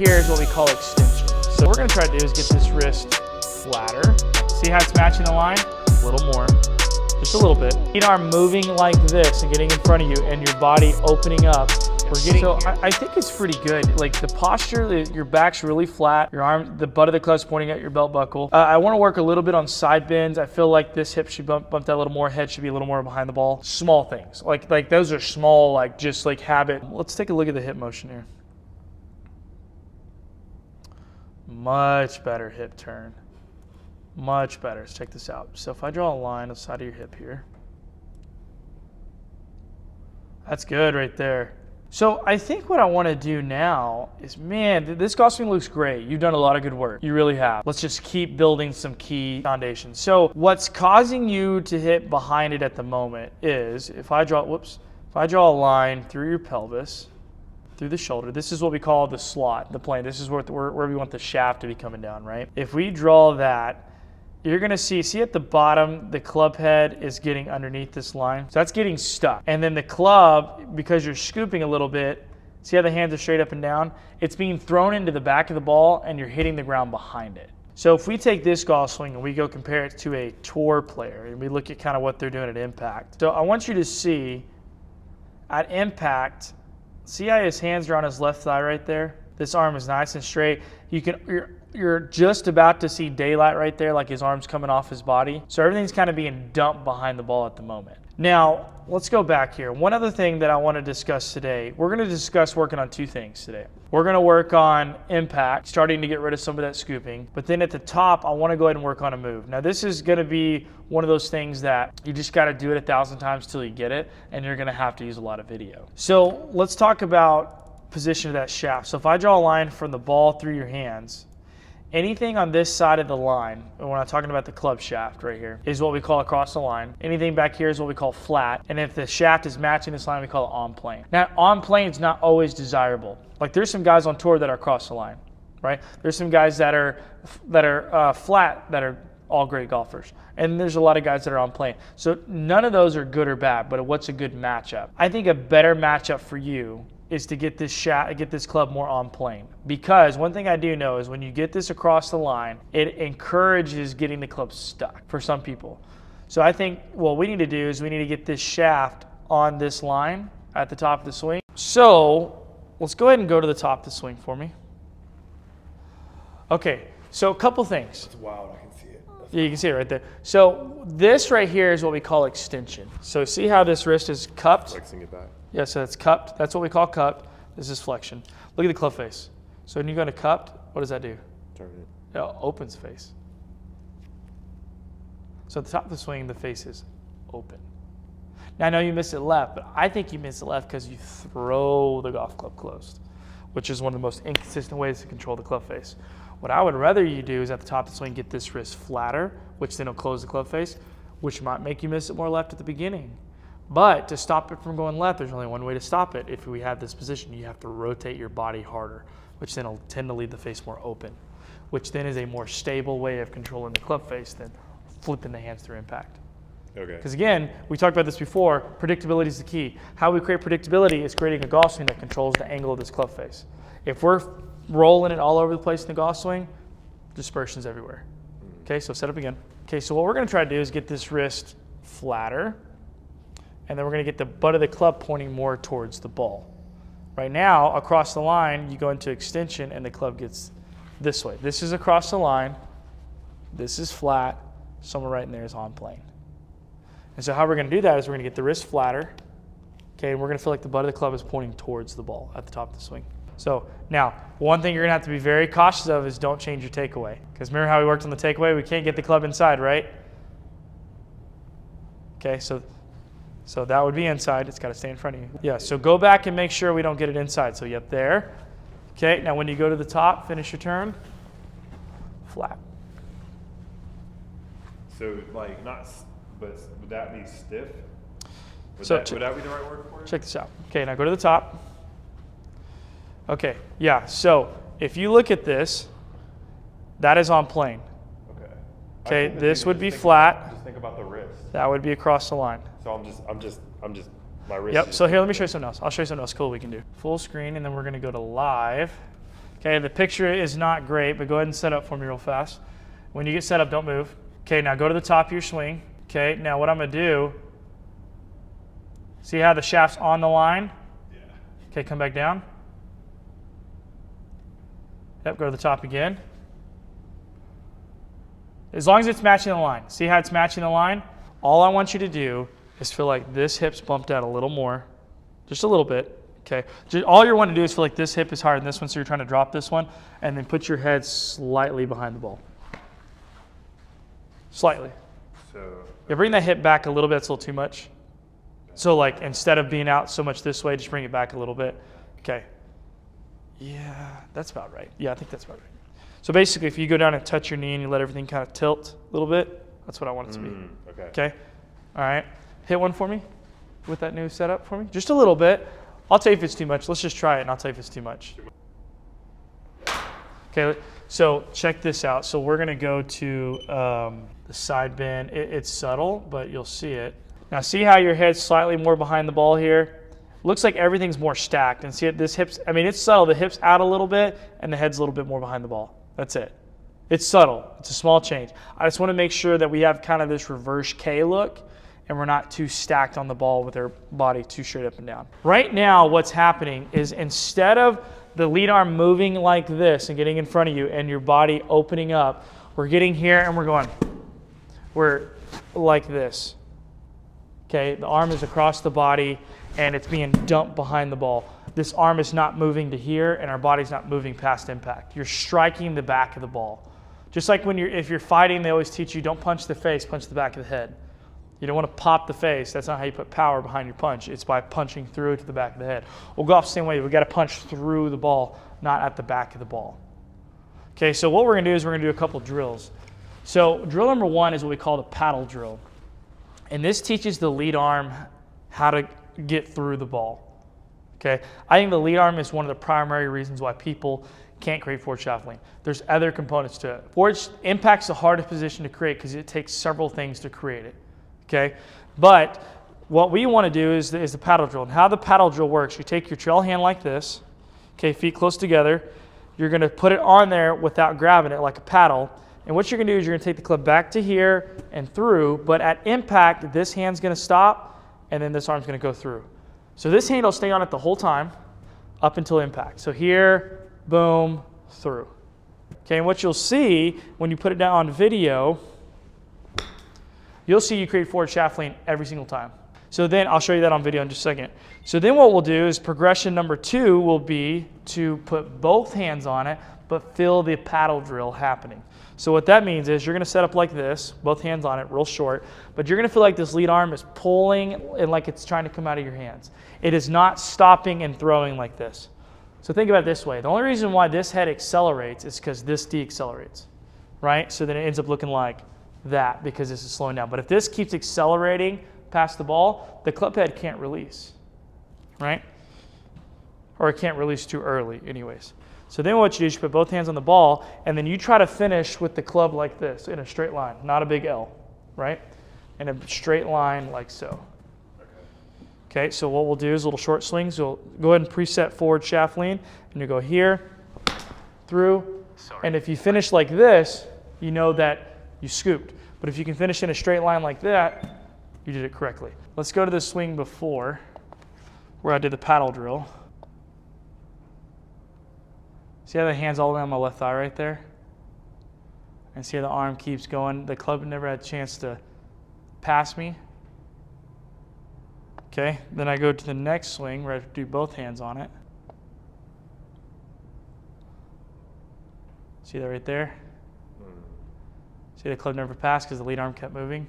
Here's what we call extension. So what we're gonna try to do is get this wrist flatter. See how it's matching the line? A little more, just a little bit. Your arm moving like this and getting in front of you and your body opening up. So I think it's pretty good. Like the posture, your back's really flat. Your arm, the butt of the club's pointing at your belt buckle. I want to work a little bit on side bends. I feel like this hip should bump that a little more. Head should be a little more behind the ball. Small things. Like those are small, like just like habit. Let's take a look at the hip motion here. Much better hip turn. Much better. Let's check this out. So if I draw a line on the side of your hip here, that's good right there. So I think what I want to do now is, man, this golf swing looks great. You've done a lot of good work. You really have. Let's just keep building some key foundations. So what's causing you to hit behind it at the moment is if I draw a line through your pelvis, through the shoulder, this is what we call the slot, the plane. This is where we want the shaft to be coming down, right? If we draw that, you're gonna see at the bottom, the club head is getting underneath this line. So that's getting stuck. And then the club, because you're scooping a little bit, see how the hands are straight up and down? It's being thrown into the back of the ball and you're hitting the ground behind it. So if we take this golf swing and we go compare it to a tour player and we look at kind of what they're doing at impact. So I want you to see at impact, see how his hands are on his left thigh right there? This arm is nice and straight. You're just about to see daylight right there, like his arm's coming off his body. So everything's kind of being dumped behind the ball at the moment. Now, let's go back here. One other thing that I want to discuss today, we're going to discuss working on two things today. We're going to work on impact, starting to get rid of some of that scooping. But then at the top, I want to go ahead and work on a move. Now, this is going to be one of those things that you just got to do it 1,000 times till you get it, and you're going to have to use a lot of video. So let's talk about position of that shaft. So if I draw a line from the ball through your hands, anything on this side of the line, and when I'm talking about the club shaft right here, is what we call across the line. Anything back here is what we call flat. And if the shaft is matching this line, we call it on plane. Now, on plane is not always desirable. Like there's some guys on tour that are across the line, right? There's some guys that are flat that are all great golfers. And there's a lot of guys that are on plane. So none of those are good or bad, but what's a good matchup? I think a better matchup for you is to get this club more on plane. Because one thing I do know is when you get this across the line, it encourages getting the club stuck for some people. So I think what we need to do is we need to get this shaft on this line at the top of the swing. So let's go ahead and go to the top of the swing for me. Okay, so a couple things. That's wild, I can see it. Yeah, you can see it right there. So this right here is what we call extension. So see how this wrist is cupped? Flexing it back. Yeah, so it's cupped. That's what we call cupped. This is flexion. Look at the club face. So when you go to cupped, what does that do? Turn it. It opens face. So at the top of the swing, the face is open. Now I know you missed it left, but I think you missed it left because you throw the golf club closed, which is one of the most inconsistent ways to control the club face. What I would rather you do is at the top of the swing, get this wrist flatter, which then will close the club face, which might make you miss it more left at the beginning. But to stop it from going left, there's only one way to stop it. If we have this position, you have to rotate your body harder, which then will tend to leave the face more open, which then is a more stable way of controlling the club face than flipping the hands through impact. Okay. Because again, we talked about this before, predictability is the key. How we create predictability is creating a golf swing that controls the angle of this club face. If we're rolling it all over the place in the golf swing, dispersion's everywhere. Okay, so set up again. Okay, so what we're gonna try to do is get this wrist flatter, and then we're going to get the butt of the club pointing more towards the ball. Right now, across the line, you go into extension and the club gets this way. This is across the line. This is flat. Somewhere right in there is on plane. And so how we're going to do that is we're going to get the wrist flatter. Okay, and we're going to feel like the butt of the club is pointing towards the ball at the top of the swing. So now, one thing you're going to have to be very cautious of is don't change your takeaway. Because remember how we worked on the takeaway? We can't get the club inside, right? Okay, so that would be inside. It's got to stay in front of you. Yeah, so go back and make sure we don't get it inside. So yep, there. Okay, now when you go to the top, finish your turn. Flat. So like not, but would that be stiff? Would that be the right word for it? Check this out. Okay, now go to the top. Okay, yeah, so if you look at this, that is on plane. Okay. Okay, this would be flat. Just think about the wrist. That would be across the line. So I'm just my wrist. Yep, so here, let me show you something else. I'll show you something else cool we can do. Full screen, and then we're gonna go to live. Okay, the picture is not great, but go ahead and set up for me real fast. When you get set up, don't move. Okay, now go to the top of your swing. Okay, now what I'm gonna do, see how the shaft's on the line? Yeah. Okay, come back down. Yep, go to the top again. As long as it's matching the line. See how it's matching the line? All I want you to do is feel like this hip's bumped out a little more, just a little bit. Okay, all you want to do is feel like this hip is higher than this one, so you're trying to drop this one, and then put your head slightly behind the ball. Slightly. So. Yeah, bring that hip back a little bit. It's a little too much. So like instead of being out so much this way, just bring it back a little bit. Okay. Yeah, that's about right. Yeah, I think that's about right. So basically, if you go down and touch your knee and you let everything kind of tilt a little bit, that's what I want it to be. Okay. Okay. All right. Hit one for me with that new setup for me. Just a little bit. I'll tell you if it's too much. Let's just try it, and I'll tell you if it's too much. Okay, so check this out. So we're going to go to the side bend. It's subtle, but you'll see it. Now see how your head's slightly more behind the ball here? Looks like everything's more stacked. And see it, this hip's, I mean, it's subtle. The hip's out a little bit, and the head's a little bit more behind the ball. That's it. It's subtle. It's a small change. I just want to make sure that we have kind of this reverse K look, and we're not too stacked on the ball with our body too straight up and down. Right now, what's happening is instead of the lead arm moving like this and getting in front of you and your body opening up, we're getting here and we're like this. Okay, the arm is across the body and it's being dumped behind the ball. This arm is not moving to here and our body's not moving past impact. You're striking the back of the ball. Just like if you're fighting, they always teach you don't punch the face, punch the back of the head. You don't want to pop the face. That's not how you put power behind your punch. It's by punching through to the back of the head. We'll go off the same way. We've got to punch through the ball, not at the back of the ball. Okay, so what we're going to do is we're going to do a couple drills. So drill number one is what we call the paddle drill. And this teaches the lead arm how to get through the ball. Okay, I think the lead arm is one of the primary reasons why people can't create forward shaft lean. There's other components to it. Forward impact's the hardest position to create because it takes several things to create it. Okay, but what we want to do is the paddle drill. And how the paddle drill works, you take your trail hand like this, okay, feet close together. You're going to put it on there without grabbing it like a paddle. And what you're going to do is you're going to take the club back to here and through, but at impact, this hand's going to stop, and then this arm's going to go through. So this hand will stay on it the whole time up until impact. So here, boom, through. Okay, and what you'll see when you put it down on video, you'll see you create forward shaft lean every single time. So then I'll show you that on video in just a second. So then what we'll do is progression number 2 will be to put both hands on it, but feel the paddle drill happening. So what that means is you're going to set up like this, both hands on it, real short, but you're going to feel like this lead arm is pulling and like it's trying to come out of your hands. It is not stopping and throwing like this. So think about it this way. The only reason why this head accelerates is because this deaccelerates, right? So then it ends up looking like that because this is slowing down. But if this keeps accelerating past the ball, the club head can't release, right? Or it can't release too early anyways. So then what you do is you put both hands on the ball, and then you try to finish with the club like this in a straight line, not a big L, right? In a straight line like so. Okay, so what we'll do is little short swings. You'll go ahead and preset forward shaft lean, and you go here, through, and if you finish like this, you know that you scooped. But if you can finish in a straight line like that, you did it correctly. Let's go to the swing before, where I did the paddle drill. See how the hand's all the way on my left thigh right there? And see how the arm keeps going? The club never had a chance to pass me. Okay, then I go to the next swing where I do both hands on it. See that right there? See the club never passed because the lead arm kept moving?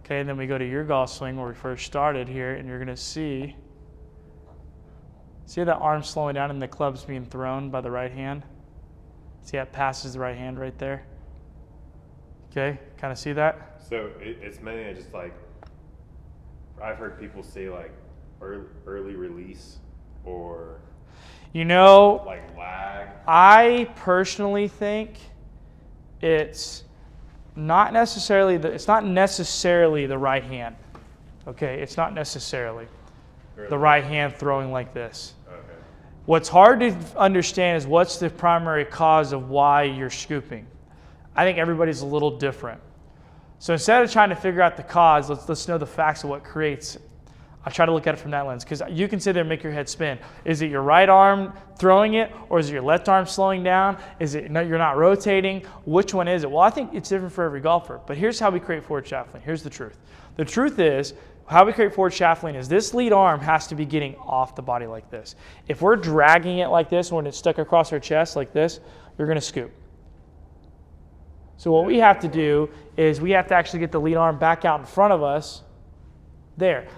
Okay, and then we go to your golf swing where we first started here, and you're going to see that arm slowing down and the club's being thrown by the right hand? See how it passes the right hand right there? Okay, kind of see that? So it's mainly just like, I've heard people say like early release or like lag. I personally think it's not necessarily the right hand. Okay, it's not necessarily the right hand throwing like this. Okay. What's hard to understand is what's the primary cause of why you're scooping. I think everybody's a little different. So instead of trying to figure out the cause, let's know the facts of what creates it. I try to look at it from that lens because you can sit there and make your head spin. Is it your right arm throwing it, or is it your left arm slowing down? Is it you're not rotating? Which one is it? Well, I think it's different for every golfer. But here's how we create forward shaft lean. Here's the truth. The truth is, how we create forward shaft lean is this lead arm has to be getting off the body like this. If we're dragging it like this, when it's stuck across our chest like this, you're going to scoop. So what we have to do is we have to actually get the lead arm back out in front of us there.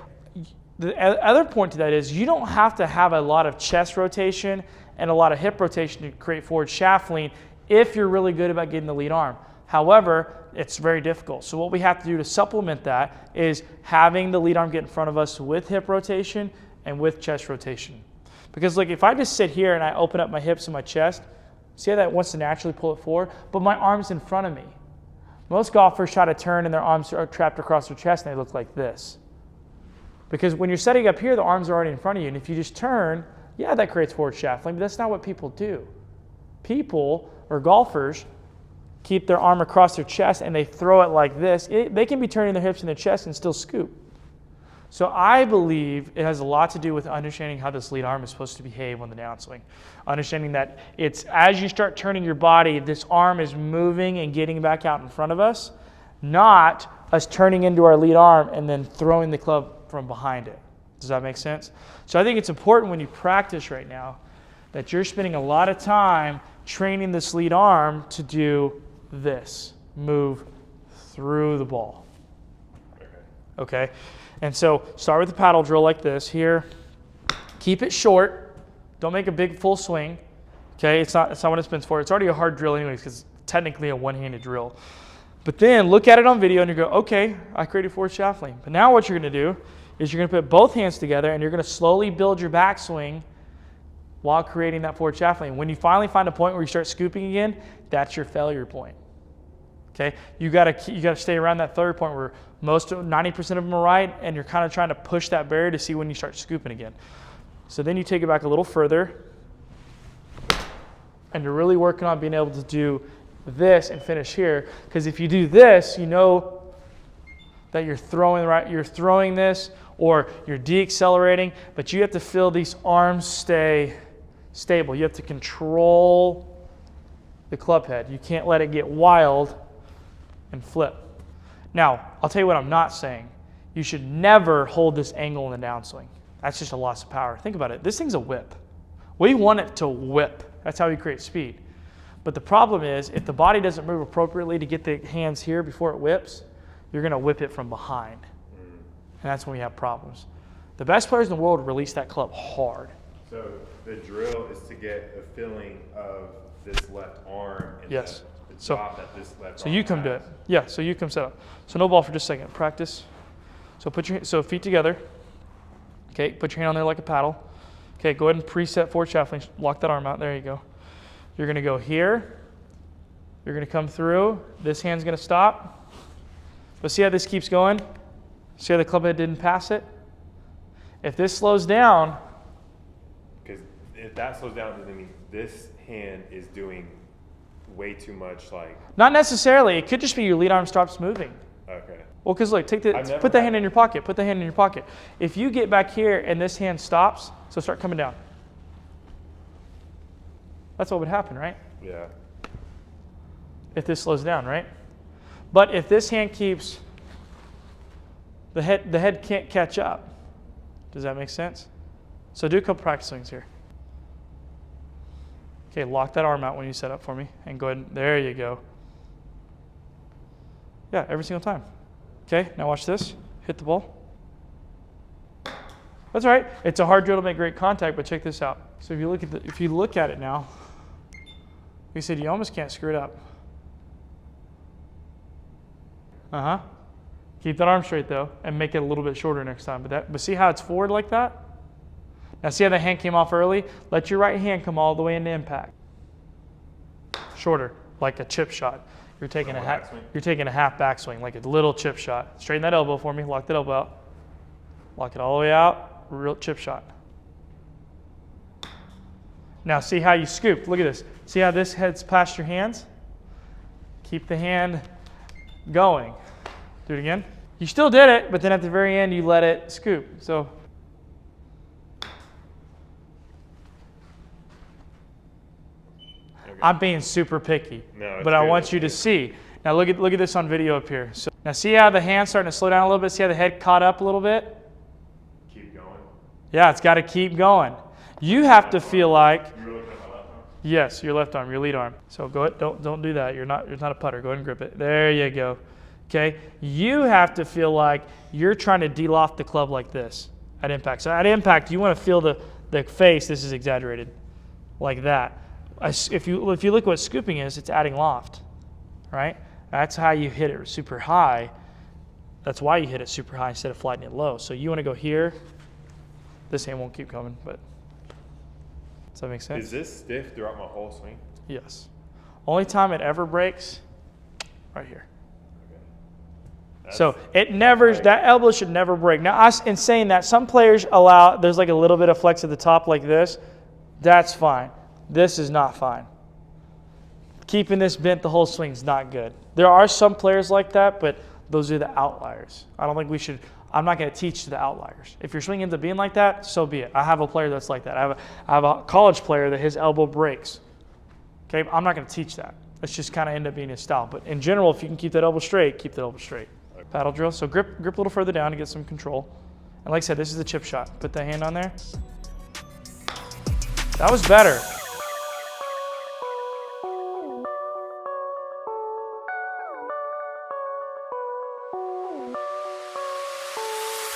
The other point to that is you don't have to have a lot of chest rotation and a lot of hip rotation to create forward shaft lean if you're really good about getting the lead arm. However, it's very difficult. So what we have to do to supplement that is having the lead arm get in front of us with hip rotation and with chest rotation. Because look, if I just sit here and I open up my hips and my chest, see how that wants to naturally pull it forward? But my arm's in front of me. Most golfers try to turn and their arms are trapped across their chest and they look like this. Because when you're setting up here, the arms are already in front of you. And if you just turn, yeah, that creates forward shaft lean, but that's not what people do. People, or golfers, keep their arm across their chest and they throw it like this. They can be turning their hips and their chest and still scoop. So I believe it has a lot to do with understanding how this lead arm is supposed to behave on the downswing. Understanding that it's as you start turning your body, this arm is moving and getting back out in front of us, not us turning into our lead arm and then throwing the club from behind it. Does that make sense? So I think it's important when you practice right now that you're spending a lot of time training this lead arm to do this, move through the ball. Okay? And so start with the paddle drill like this here. Keep it short. Don't make a big full swing. Okay? It's not what it's meant for. It's already a hard drill anyways because it's technically a one-handed drill. But then look at it on video and you go, okay, I created forward shaft lean. But now what you're going to do is you're going to put both hands together and you're going to slowly build your backswing while creating that forward shaft lean. When you finally find a point where you start scooping again, that's your failure point. Okay, you got to stay around that third point where 90% of them are right, and you're kind of trying to push that barrier to see when you start scooping again. So then you take it back a little further, and you're really working on being able to do this and finish here. Because if you do this, you know that you're throwing this, or you're deaccelerating, but you have to feel these arms stay stable. You have to control the club head. You can't let it get wild and flip. Now, I'll tell you what I'm not saying. You should never hold this angle in the downswing. That's just a loss of power. Think about it. This thing's a whip. We want it to whip. That's how we create speed. But the problem is, if the body doesn't move appropriately to get the hands here before it whips, you're going to whip it from behind. And that's when we have problems. The best players in the world release that club hard. So the drill is to get a feeling of this left arm and yes. the drop that this left so arm you come has. do it. Yeah, so you come set up. So no ball for just a second. Practice. So feet together. Okay, put your hand on there like a paddle. Okay, go ahead and preset forward shaft lean. Lock that arm out. There you go. You're going to go here. You're going to come through. This hand's going to stop. But see how this keeps going? See how the club head didn't pass it? If this slows down. Because if that slows down, then I mean this hand is doing way too much, like. Not necessarily. It could just be your lead arm stops moving. Okay. Well, because look, put the hand in your pocket. Put the hand in your pocket. If you get back here and this hand stops, so start coming down. That's what would happen, right? Yeah. If this slows down, right? But if this hand keeps, the head can't catch up. Does that make sense? So do a couple practice swings here. Okay, lock that arm out when you set up for me, and go ahead and, there you go. Yeah, every single time. Okay, now watch this. Hit the ball. That's all right. It's a hard drill to make great contact, but check this out. So if you look at it now, we said you almost can't screw it up. Keep that arm straight though, and make it a little bit shorter next time. But see how it's forward like that? Now see how the hand came off early? Let your right hand come all the way into impact. Shorter, like a chip shot. You're taking a half backswing, like a little chip shot. Straighten that elbow for me. Lock that elbow out. Lock it all the way out. Real chip shot. Now see how you scooped. Look at this. See how this heads past your hands? Keep the hand going. Do it again. You still did it, but then at the very end you let it scoop. So Okay. I'm being super picky, No, it's but I good, want it's you to good. see. Now look at this on video up here. So now see how the hand's starting to slow down a little bit? See how the head caught up a little bit? Keep going. Yeah, it's got to keep going. You have to feel like, You were looking at my left arm? yes, your left arm, your lead arm. So go ahead, don't do that. You're not a putter. Go ahead and grip it. There you go. Okay? You have to feel like you're trying to de-loft the club like this at impact. So at impact, you want to feel the face. This is exaggerated, like that. If you look what scooping is, it's adding loft, right? That's how you hit it super high. That's why you hit it super high instead of flattening it low. So you want to go here. This hand won't keep coming, but does that make sense? Is this stiff throughout my whole swing? Yes. Only time it ever breaks, right here. Okay. So it never, that elbow should never break. Now, in saying that, some players allow, there's like a little bit of flex at the top like this. That's fine. This is not fine. Keeping this bent the whole swing is not good. There are some players like that, but those are the outliers. I don't think we should, I'm not going to teach the outliers. If your swing ends up being like that, so be it. I have a player that's like that. I have a college player that his elbow breaks. Okay, I'm not going to teach that. It's just kind of end up being his style. But in general, if you can keep that elbow straight, keep that elbow straight. Paddle drill. So grip a little further down to get some control. And like I said, this is the chip shot. Put that hand on there. That was better.